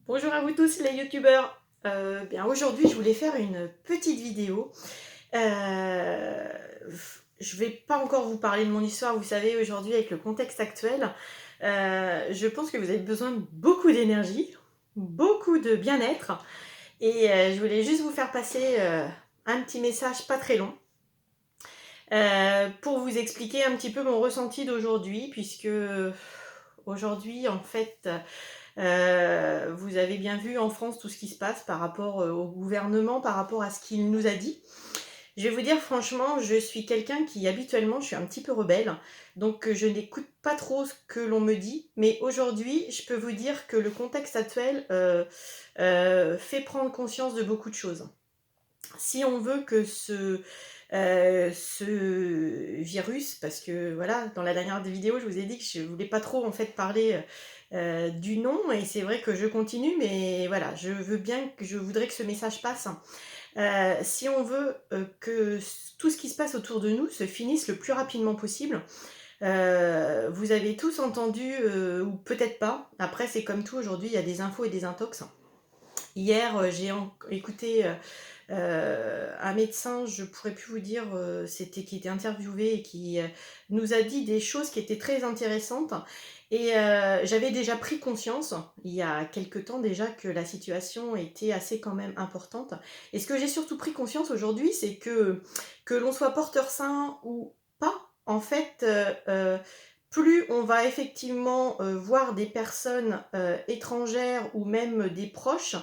Bonjour à vous tous les youtubeurs. Bien aujourd'hui je voulais faire une petite vidéo. Euh, je vais pas encore vous parler de mon histoire, vous savez aujourd'hui avec le contexte actuel, je pense que vous avez besoin de beaucoup d'énergie, beaucoup de bien-être et je voulais juste vous faire passer un petit message pas très long. Pour vous expliquer un petit peu mon ressenti d'aujourd'hui, puisque aujourd'hui en fait vous avez bien vu en France tout ce qui se passe par rapport au gouvernement, par rapport à ce qu'il nous a dit. Je vais vous dire franchement, je suis quelqu'un qui habituellement, je suis un petit peu rebelle, donc je n'écoute pas trop ce que l'on me dit, mais aujourd'hui, je peux vous dire que le contexte actuel fait prendre conscience de beaucoup de choses. Si on veut que ce virus, parce que voilà, dans la dernière vidéo, je vous ai dit que je voulais pas trop en fait parler du nom, et c'est vrai que je continue, mais voilà, je voudrais que ce message passe. Si on veut que tout ce qui se passe autour de nous se finisse le plus rapidement possible, vous avez tous entendu, ou peut-être pas, après c'est comme tout, aujourd'hui il y a des infos et des intox. Hier, j'ai écouté un médecin, je pourrais plus vous dire, c'était qui était interviewé et qui nous a dit des choses qui étaient très intéressantes. Et j'avais déjà pris conscience, il y a quelque temps déjà, que la situation était assez quand même importante. Et ce que j'ai surtout pris conscience aujourd'hui, c'est que l'on soit porteur sain ou pas, en fait, plus on va effectivement voir des personnes étrangères ou même des proches,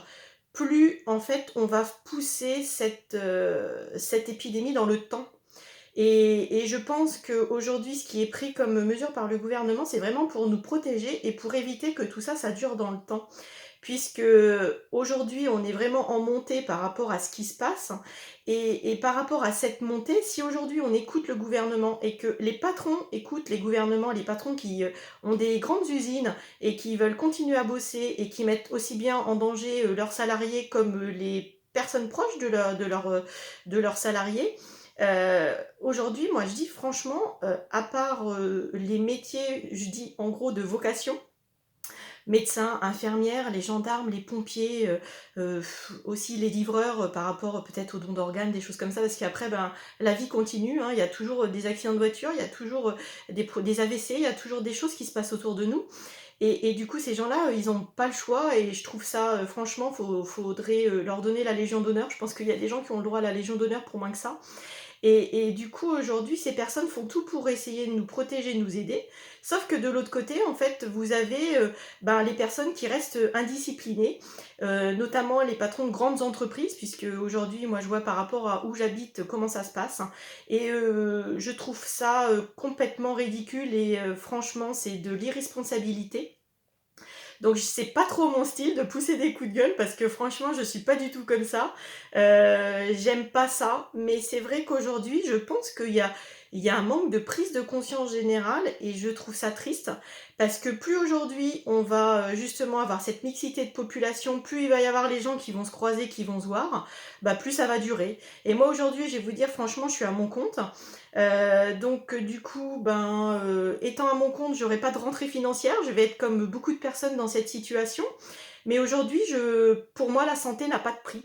plus en fait on va pousser cette épidémie dans le temps. Et je pense qu'aujourd'hui, ce qui est pris comme mesure par le gouvernement, c'est vraiment pour nous protéger et pour éviter que tout ça, ça dure dans le temps. Puisque aujourd'hui, on est vraiment en montée par rapport à ce qui se passe. Et par rapport à cette montée, si aujourd'hui on écoute le gouvernement et que les patrons écoutent les gouvernements, les patrons qui ont des grandes usines et qui veulent continuer à bosser et qui mettent aussi bien en danger leurs salariés comme les personnes proches de leurs salariés, aujourd'hui, moi je dis franchement, à part les métiers, je dis en gros de vocation, médecins, infirmières, les gendarmes, les pompiers, aussi les livreurs par rapport peut-être aux dons d'organes, des choses comme ça, parce qu'après, ben, la vie continue, hein, il y a toujours des accidents de voiture, il y a toujours des AVC, il y a toujours des choses qui se passent autour de nous. Et du coup, ces gens-là, ils n'ont pas le choix, et je trouve ça, franchement, faudrait leur donner la Légion d'honneur. Je pense qu'il y a des gens qui ont le droit à la Légion d'honneur pour moins que ça. Et du coup, aujourd'hui, ces personnes font tout pour essayer de nous protéger, de nous aider. Sauf que de l'autre côté, en fait, vous avez ben, les personnes qui restent indisciplinées, notamment les patrons de grandes entreprises, puisque aujourd'hui, moi, je vois par rapport à où j'habite comment ça se passe. Et je trouve ça complètement ridicule et franchement, c'est de l'irresponsabilité. Donc c'est pas trop mon style de pousser des coups de gueule parce que franchement je suis pas du tout comme ça. J'aime pas ça, mais c'est vrai qu'aujourd'hui je pense il y a un manque de prise de conscience générale et je trouve ça triste parce que plus aujourd'hui on va justement avoir cette mixité de population, plus il va y avoir les gens qui vont se croiser, qui vont se voir, bah plus ça va durer. Et moi aujourd'hui je vais vous dire franchement je suis à mon compte. Donc du coup, ben, étant à mon compte, j'aurai pas de rentrée financière, je vais être comme beaucoup de personnes dans cette situation. Mais aujourd'hui, pour moi, la santé n'a pas de prix.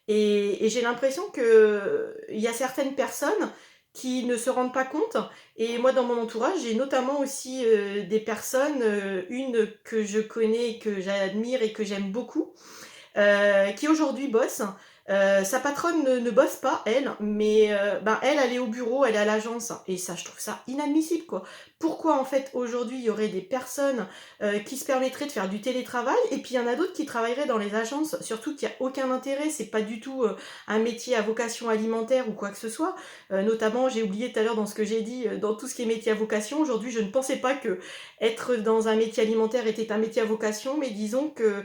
Et j'ai l'impression qu'il y a certaines personnes qui ne se rendent pas compte. Et moi, dans mon entourage, j'ai notamment aussi des personnes, une que je connais, que j'admire et que j'aime beaucoup, qui aujourd'hui bosse. Sa patronne ne bosse pas, elle, mais ben, elle est au bureau, elle est à l'agence, et ça, je trouve ça inadmissible, quoi. Pourquoi, en fait, aujourd'hui, il y aurait des personnes qui se permettraient de faire du télétravail, et puis il y en a d'autres qui travailleraient dans les agences, surtout qu'il n'y a aucun intérêt, c'est pas du tout un métier à vocation alimentaire ou quoi que ce soit. Notamment, j'ai oublié tout à l'heure dans ce que j'ai dit, dans tout ce qui est métier à vocation, aujourd'hui, je ne pensais pas que être dans un métier alimentaire était un métier à vocation, mais disons que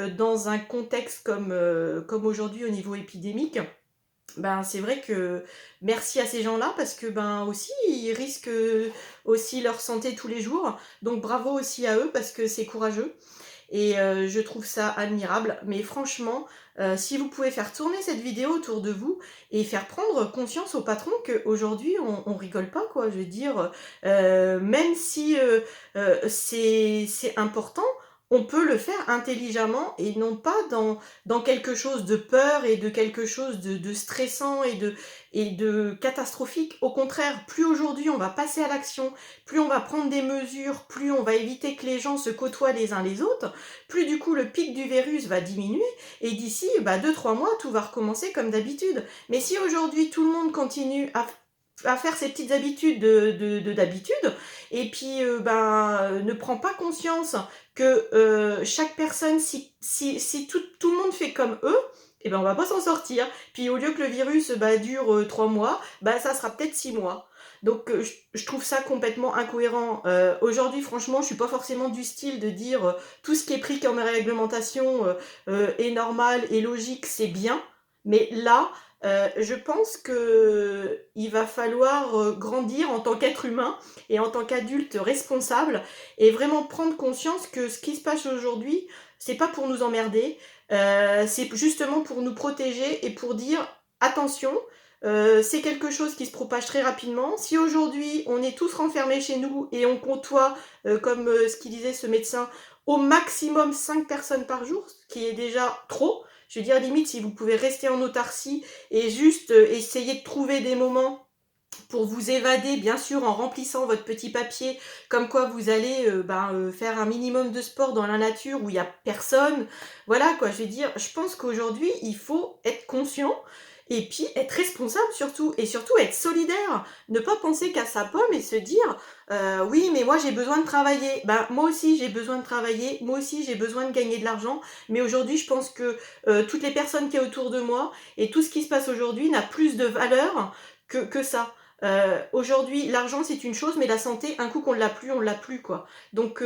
dans un contexte comme aujourd'hui au niveau épidémique, ben c'est vrai que merci à ces gens-là parce que ben aussi ils risquent aussi leur santé tous les jours. Donc bravo aussi à eux parce que c'est courageux et je trouve ça admirable. Mais franchement, si vous pouvez faire tourner cette vidéo autour de vous et faire prendre conscience aux patrons qu'aujourd'hui on rigole pas, quoi. Je veux dire, même si c'est important, on peut le faire intelligemment et non pas dans quelque chose de peur et de quelque chose de stressant et de catastrophique. Au contraire, plus aujourd'hui on va passer à l'action, plus on va prendre des mesures, plus on va éviter que les gens se côtoient les uns les autres, plus du coup le pic du virus va diminuer et d'ici 2-3 mois, tout va recommencer comme d'habitude. Mais si aujourd'hui tout le monde continue à faire ses petites habitudes d'habitude, et puis ne prend pas conscience que chaque personne, si tout le monde fait comme eux, et ben on va pas s'en sortir. Puis au lieu que le virus dure 3 mois, ça sera peut-être 6 mois. Donc je trouve ça complètement incohérent. Aujourd'hui, franchement, je suis pas forcément du style de dire tout ce qui est pris comme réglementation est normal et logique, c'est bien. Mais là, je pense que il va falloir grandir en tant qu'être humain et en tant qu'adulte responsable et vraiment prendre conscience que ce qui se passe aujourd'hui, c'est pas pour nous emmerder, c'est justement pour nous protéger et pour dire attention, c'est quelque chose qui se propage très rapidement. Si aujourd'hui on est tous renfermés chez nous et on côtoie, comme ce qu'il disait ce médecin, au maximum 5 personnes par jour, ce qui est déjà trop, je veux dire limite si vous pouvez rester en autarcie et juste essayer de trouver des moments pour vous évader, bien sûr, en remplissant votre petit papier, comme quoi vous allez faire un minimum de sport dans la nature où il n'y a personne. Voilà quoi, je veux dire, je pense qu'aujourd'hui, il faut être conscient et puis être responsable surtout, et surtout être solidaire. Ne pas penser qu'à sa pomme et se dire oui, mais moi j'ai besoin de travailler. Moi aussi j'ai besoin de travailler, moi aussi j'ai besoin de gagner de l'argent, mais aujourd'hui je pense que toutes les personnes qui sont autour de moi et tout ce qui se passe aujourd'hui n'a plus de valeur que ça. Aujourd'hui, l'argent c'est une chose, mais la santé, un coup qu'on l'a plus, on l'a plus quoi. Donc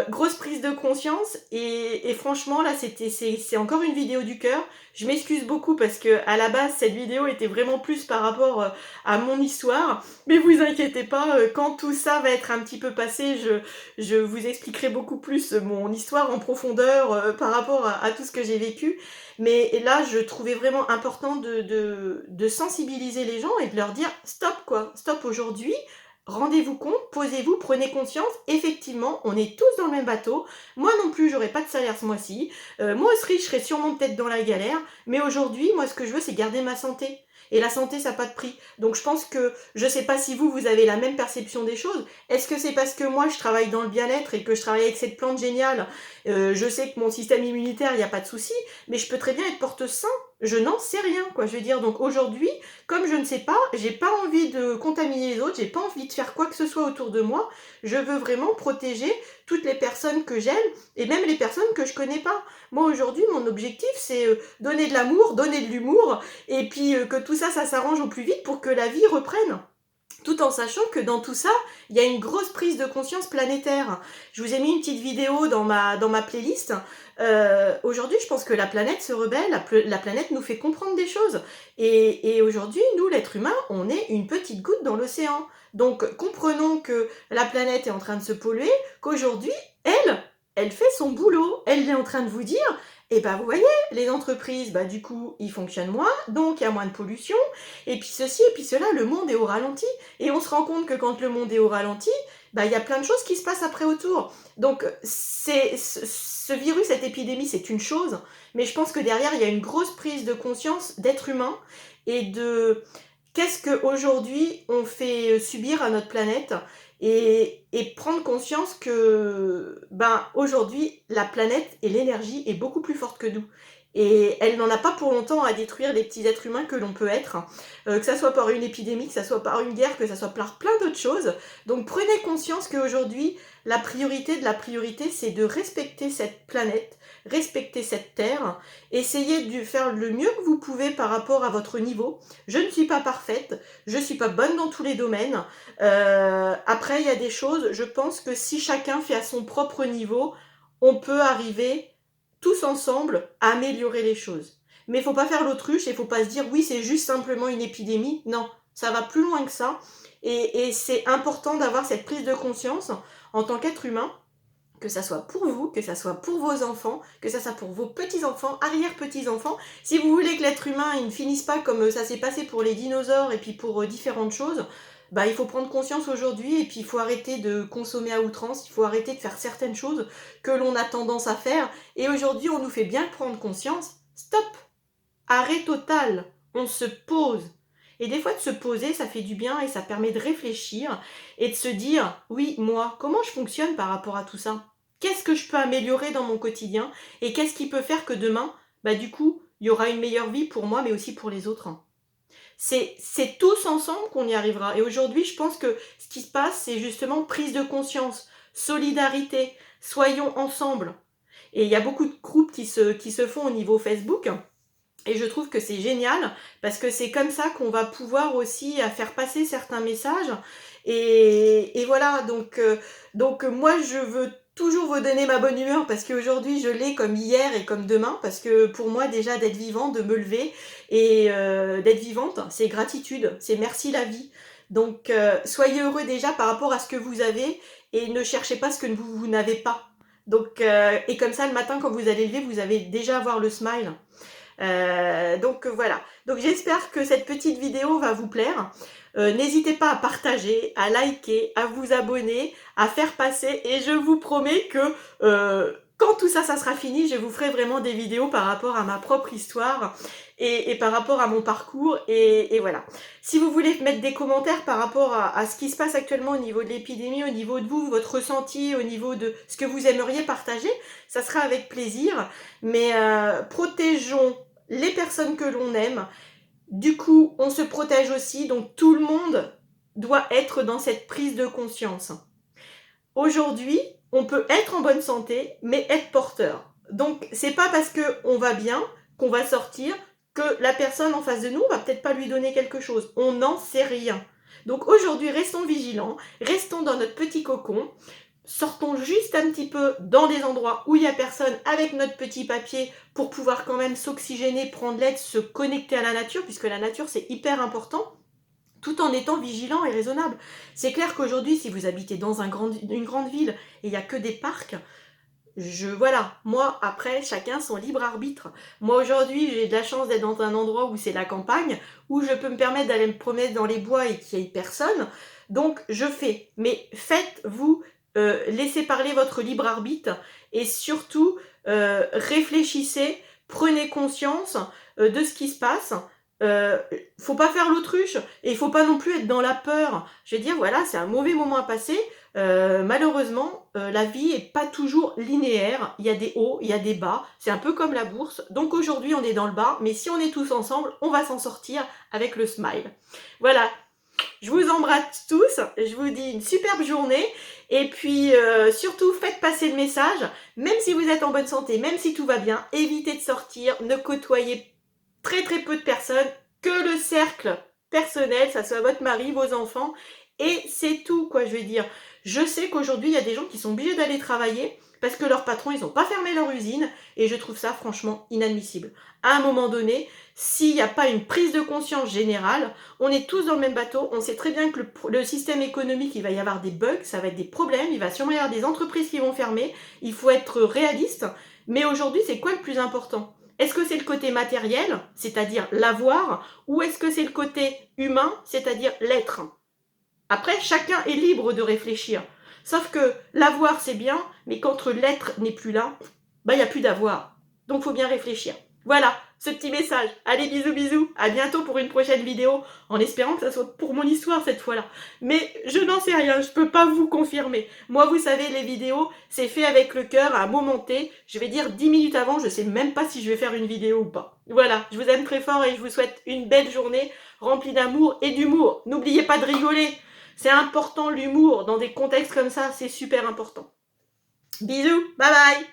grosse prise de conscience et franchement là c'est encore une vidéo du cœur. Je m'excuse beaucoup parce que à la base cette vidéo était vraiment plus par rapport à mon histoire, mais vous inquiétez pas, quand tout ça va être un petit peu passé, je vous expliquerai beaucoup plus mon histoire en profondeur par rapport à tout ce que j'ai vécu. Mais là, je trouvais vraiment important de sensibiliser les gens et de leur dire stop quoi, stop aujourd'hui, rendez-vous compte, posez-vous, prenez conscience, effectivement, on est tous dans le même bateau. Moi non plus, j'aurai pas de salaire ce mois-ci. Moi aussi, je serai sûrement peut-être dans la galère. Mais aujourd'hui, moi, ce que je veux, c'est garder ma santé. Et la santé, ça n'a pas de prix. Donc je pense que, je sais pas si vous avez la même perception des choses. Est-ce que c'est parce que moi, je travaille dans le bien-être et que je travaille avec cette plante géniale, je sais que mon système immunitaire, il n'y a pas de souci, mais je peux très bien être porte-sain. Je n'en sais rien, quoi. Je veux dire, donc aujourd'hui, comme je ne sais pas, j'ai pas envie de contaminer les autres, j'ai pas envie de faire quoi que ce soit autour de moi. Je veux vraiment protéger toutes les personnes que j'aime et même les personnes que je connais pas. Moi aujourd'hui, mon objectif, c'est donner de l'amour, donner de l'humour et puis que tout ça, ça s'arrange au plus vite pour que la vie reprenne. Tout en sachant que dans tout ça, il y a une grosse prise de conscience planétaire. Je vous ai mis une petite vidéo dans ma playlist. Aujourd'hui, je pense que la planète se rebelle, la planète nous fait comprendre des choses. Et aujourd'hui, nous, l'être humain, on est une petite goutte dans l'océan. Donc, comprenons que la planète est en train de se polluer, qu'aujourd'hui, elle fait son boulot. Elle est en train de vous dire, vous voyez, les entreprises, du coup, ils fonctionnent moins, donc il y a moins de pollution, et puis ceci, et puis cela, le monde est au ralenti. Et on se rend compte que quand le monde est au ralenti, il y a plein de choses qui se passent après autour. Donc, ce virus, cette épidémie, c'est une chose, mais je pense que derrière, il y a une grosse prise de conscience d'être humain et de qu'est-ce qu'aujourd'hui on fait subir à notre planète et prendre conscience que aujourd'hui la planète et l'énergie est beaucoup plus forte que nous et elle n'en a pas pour longtemps à détruire les petits êtres humains que l'on peut être, que ça soit par une épidémie, que ça soit par une guerre, que ça soit par plein d'autres choses. Donc prenez conscience qu'aujourd'hui la priorité de la priorité, c'est de respecter cette planète, respecter cette terre, essayez de faire le mieux que vous pouvez par rapport à votre niveau. Je ne suis pas parfaite, je ne suis pas bonne dans tous les domaines. Après, il y a des choses, je pense que si chacun fait à son propre niveau, on peut arriver tous ensemble à améliorer les choses. Mais il ne faut pas faire l'autruche et il ne faut pas se dire oui, c'est juste simplement une épidémie. Non, ça va plus loin que ça. Et c'est important d'avoir cette prise de conscience en tant qu'être humain, que ça soit pour vous, que ça soit pour vos enfants, que ça soit pour vos petits-enfants, arrière-petits-enfants. Si vous voulez que l'être humain il ne finisse pas comme ça s'est passé pour les dinosaures et puis pour différentes choses, bah, il faut prendre conscience aujourd'hui et puis il faut arrêter de consommer à outrance, il faut arrêter de faire certaines choses que l'on a tendance à faire et aujourd'hui on nous fait bien prendre conscience. Stop! Arrêt total! On se pose et des fois de se poser, ça fait du bien et ça permet de réfléchir et de se dire: «Oui, moi, comment je fonctionne par rapport à tout ça? Qu'est-ce que je peux améliorer dans mon quotidien et qu'est-ce qui peut faire que demain, bah, du coup, il y aura une meilleure vie pour moi mais aussi pour les autres?» C'est tous ensemble qu'on y arrivera et aujourd'hui, je pense que ce qui se passe, c'est justement prise de conscience, solidarité, soyons ensemble et il y a beaucoup de groupes qui se font au niveau Facebook et je trouve que c'est génial parce que c'est comme ça qu'on va pouvoir aussi faire passer certains messages et voilà donc moi je veux toujours vous donner ma bonne humeur parce qu'aujourd'hui je l'ai comme hier et comme demain parce que pour moi déjà d'être vivant, de me lever et d'être vivante, c'est gratitude, c'est merci la vie. Donc soyez heureux déjà par rapport à ce que vous avez et ne cherchez pas ce que vous n'avez pas. Donc et comme ça le matin quand vous allez lever, vous allez déjà avoir le smile. Donc voilà. Donc j'espère que cette petite vidéo va vous plaire. N'hésitez pas à partager, à liker, à vous abonner, à faire passer et je vous promets que quand tout ça, ça sera fini, je vous ferai vraiment des vidéos par rapport à ma propre histoire et par rapport à mon parcours et voilà. Si vous voulez mettre des commentaires par rapport à ce qui se passe actuellement au niveau de l'épidémie, au niveau de vous, votre ressenti, au niveau de ce que vous aimeriez partager, ça sera avec plaisir. Mais protégeons les personnes que l'on aime. Du coup, on se protège aussi, donc tout le monde doit être dans cette prise de conscience. Aujourd'hui, on peut être en bonne santé, mais être porteur. Donc, c'est pas parce qu'on va bien qu'on va sortir que la personne en face de nous, on va peut-être pas lui donner quelque chose. On n'en sait rien. Donc aujourd'hui, restons vigilants, restons dans notre petit cocon, sortons juste un petit peu dans des endroits où il n'y a personne avec notre petit papier pour pouvoir quand même s'oxygéner, prendre l'aide, se connecter à la nature, puisque la nature c'est hyper important, tout en étant vigilant et raisonnable. C'est clair qu'aujourd'hui, si vous habitez dans une grande ville et il n'y a que des parcs, voilà, moi après, chacun son libre arbitre. Moi aujourd'hui, j'ai de la chance d'être dans un endroit où c'est la campagne, où je peux me permettre d'aller me promener dans les bois et qu'il n'y ait personne. Donc je fais. Mais faites-vous laissez parler votre libre arbitre et surtout réfléchissez, prenez conscience de ce qui se passe. Faut pas faire l'autruche et il faut pas non plus être dans la peur. Je veux dire, voilà, c'est un mauvais moment à passer. Malheureusement, la vie est pas toujours linéaire. Il y a des hauts, il y a des bas. C'est un peu comme la bourse. Donc aujourd'hui, on est dans le bas, mais si on est tous ensemble, on va s'en sortir avec le smile. Voilà. Je vous embrasse tous. Je vous dis une superbe journée. Et puis, surtout, faites passer le message. Même si vous êtes en bonne santé, même si tout va bien, évitez de sortir. Ne côtoyez très très peu de personnes. Que le cercle personnel, ça soit votre mari, vos enfants. Et c'est tout, quoi, je vais dire. Je sais qu'aujourd'hui, il y a des gens qui sont obligés d'aller travailler parce que leurs patrons, ils n'ont pas fermé leur usine et je trouve ça franchement inadmissible. À un moment donné, s'il n'y a pas une prise de conscience générale, on est tous dans le même bateau, on sait très bien que le système économique, il va y avoir des bugs, ça va être des problèmes, il va sûrement y avoir des entreprises qui vont fermer, il faut être réaliste, mais aujourd'hui, c'est quoi le plus important ? Est-ce que c'est le côté matériel, c'est-à-dire l'avoir, ou est-ce que c'est le côté humain, c'est-à-dire l'être ? Après, chacun est libre de réfléchir. Sauf que l'avoir, c'est bien, mais quand l'être n'est plus là, bah, il n'y a plus d'avoir. Donc, il faut bien réfléchir. Voilà, ce petit message. Allez, bisous, bisous. À bientôt pour une prochaine vidéo, en espérant que ça soit pour mon histoire cette fois-là. Mais je n'en sais rien, je peux pas vous confirmer. Moi, vous savez, les vidéos, c'est fait avec le cœur à un moment T. Je vais dire 10 minutes avant, je sais même pas si je vais faire une vidéo ou pas. Voilà, je vous aime très fort et je vous souhaite une belle journée remplie d'amour et d'humour. N'oubliez pas de rigoler. C'est important l'humour dans des contextes comme ça, c'est super important. Bisous, bye bye.